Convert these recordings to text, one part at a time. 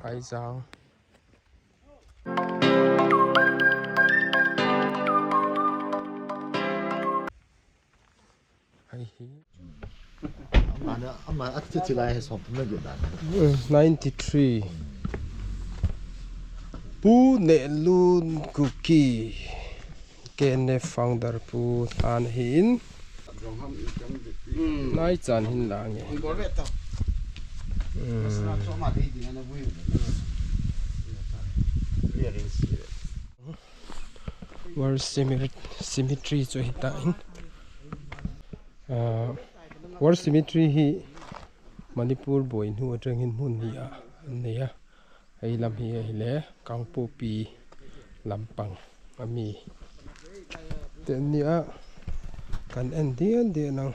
Hai giang hai hi 93 pu ne lun cookie kenne founder pu an hin nai chan hin lang e war symmetry cho hita in war symmetry hi Manipur boy nu atang hin mun hi a neya ai lam hi le kangpo pi lampang ami tenia kan endian de nang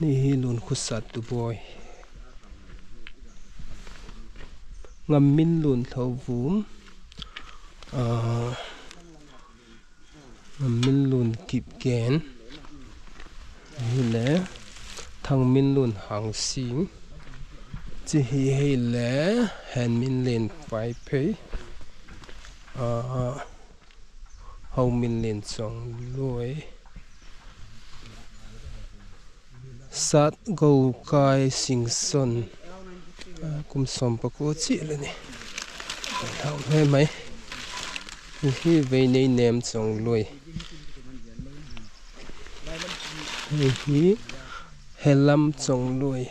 ni hi lun khusat tu boy ngam min lun thovum ngam min lun kip gen hi le thang min lun hang sing chi hi hei le han min len pai pe hau min len chong loi sat go kai sing son kum som pa ko chi le ni thau he mai hi ve nei nem chong loi hi helam chong loi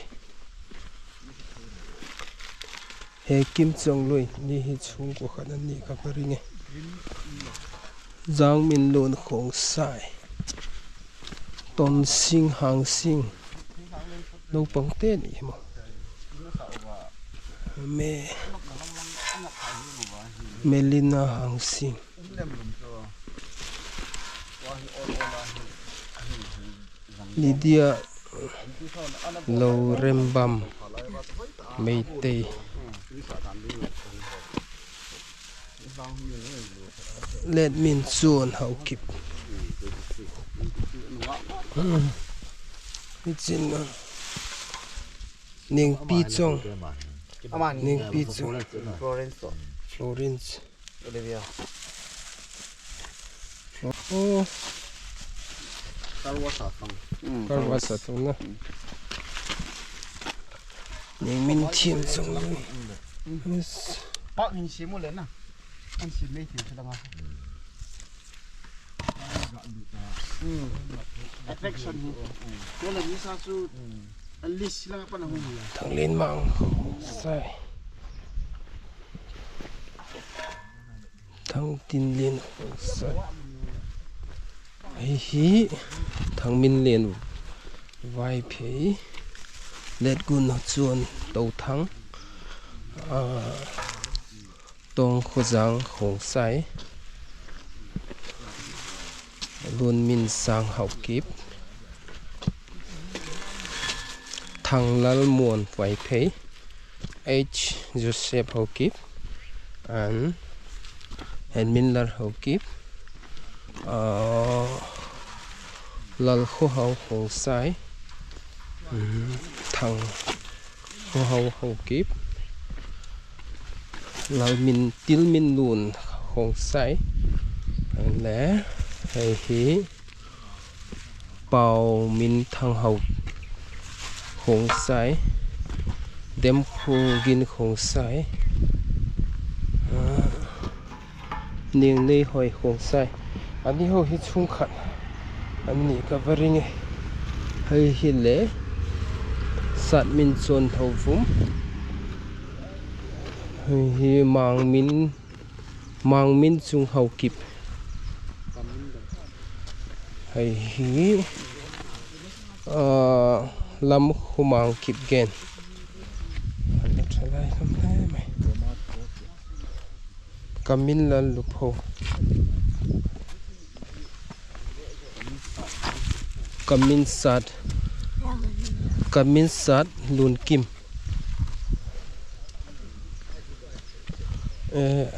he kim chong loi ni hi chung ko khan ni ka paringe jang min lon khong sai ton sing hang sing no pang te ni mo melina hang sing Lydia lo rembam meitei let min chuan hau kip chin ning pi chong ning pi chong Florence Olivia oh Karwa sa thong na ning min thiam chong yes pak hin simu le na an sim mei thi thanga attraction hi ko la ni sa su an list la pa na hu thang len mang sai thang tin len sai hi thang min len vai phe let gun chuan to thang tong khojang khong sai lun min sang hau kip thang lal muan vai phe h joseph hau kip and min lar hau kip lal kho hau khong sai thang kho hau kip lal min til min lun khong sai le hei hi pau min thang hau khong sai dem khu gin khong sai nieng nei hoi khong sai ani ho hi chung khat ani covering hei hi le sat min chon thovum hi mang min chung hau kip hei hi lam khumang kip gen kamin lan lupho kamin sat lun kim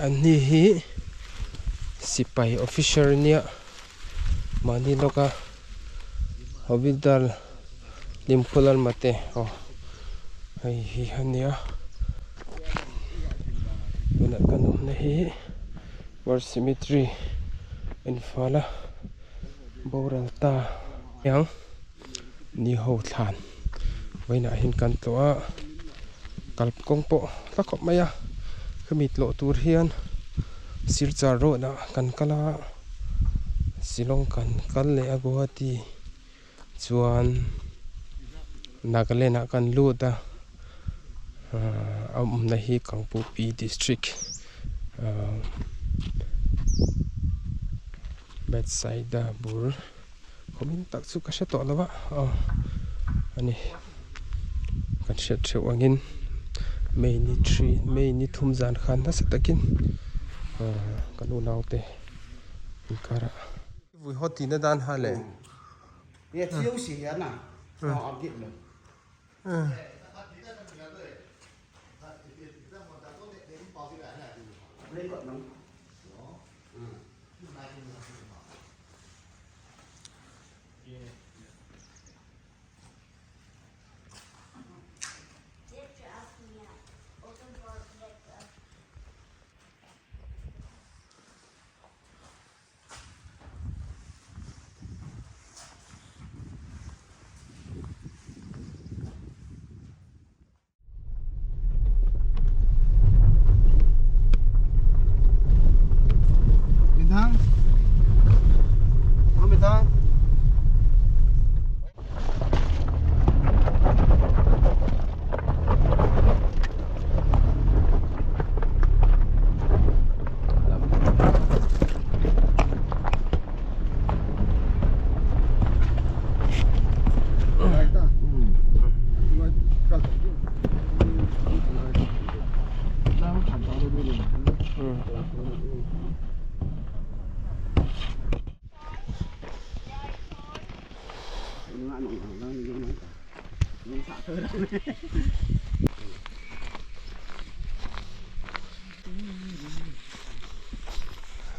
ani hi sipai officer nia mani loka hobidal limkhulan mate hei hi hania na kanum na hi war cemetery in fala boral ta yang ni ho thlan vaina hin kan tloa kalp kong po lakop maya khamit lo tur hian silchar ro na kan kala silong kan kal le aguati chuan Nagaland kan luda na hi Kangpu P district bedside da bur komin tak chu ka hre to lawa ani kan hre theu angin mei ni thum zan khan na satakin kan u naute kara vui hoti na dan ha le ye chiếu xỉ na họ ăn kịp rồi lấy cận nóng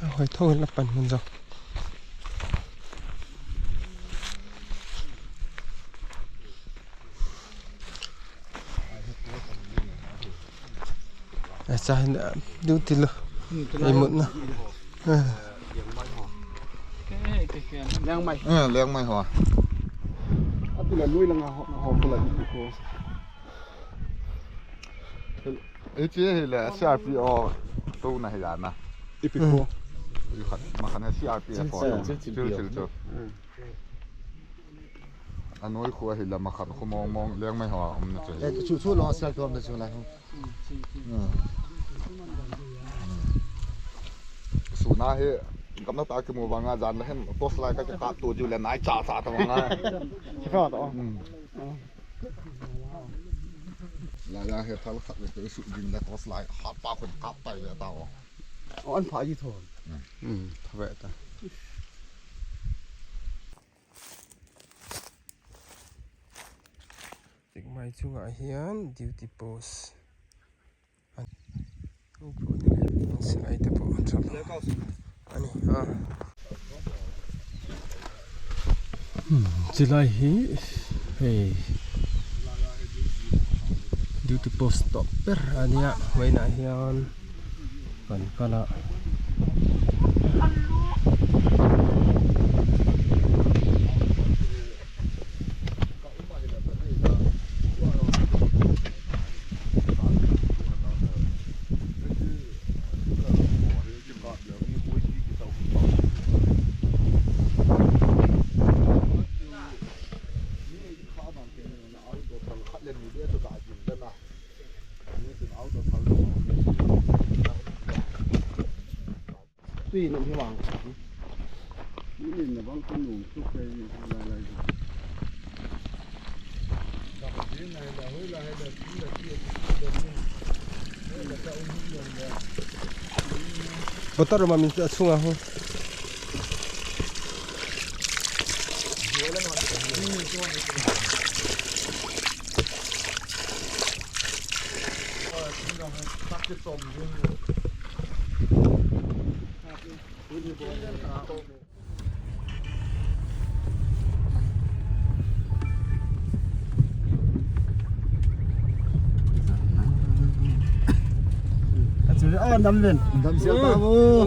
hỏi thôi là bẩn hơn rồi sao đưa tiền luôn ai muốn nữa leng mày leng mày hả tôi là nuôi là họ tôi là đi cô ấy chứ là CRPO tu này là nè Ipico mà khán giả CRPO chưa anh nói khoa thì là mà khán không mong leng mày hả ông nó chơi chú chú lo sao tôi nó chơi lại không số na he cầm nó ta cái mùa vàng dàn là hết post lại cái cát tổ chịu là nãy trả tao vàng chỉ phải đó là hết thằng khách về tới sự đình là post lại hạt ba phần cát tay là tao anh phải gì thôi thôi vậy ta tiếng mai chung ngại hiền duty post anh không có gì xin ai tập bộ cho anh chỉ là hi hey duty post stopper anh ạ vậy nãy hiền còn có là tuy nó như vàng những là vắng không đủ chút cây lại Botar uma minta sunga ho. đâm lên đâm xéo tao vô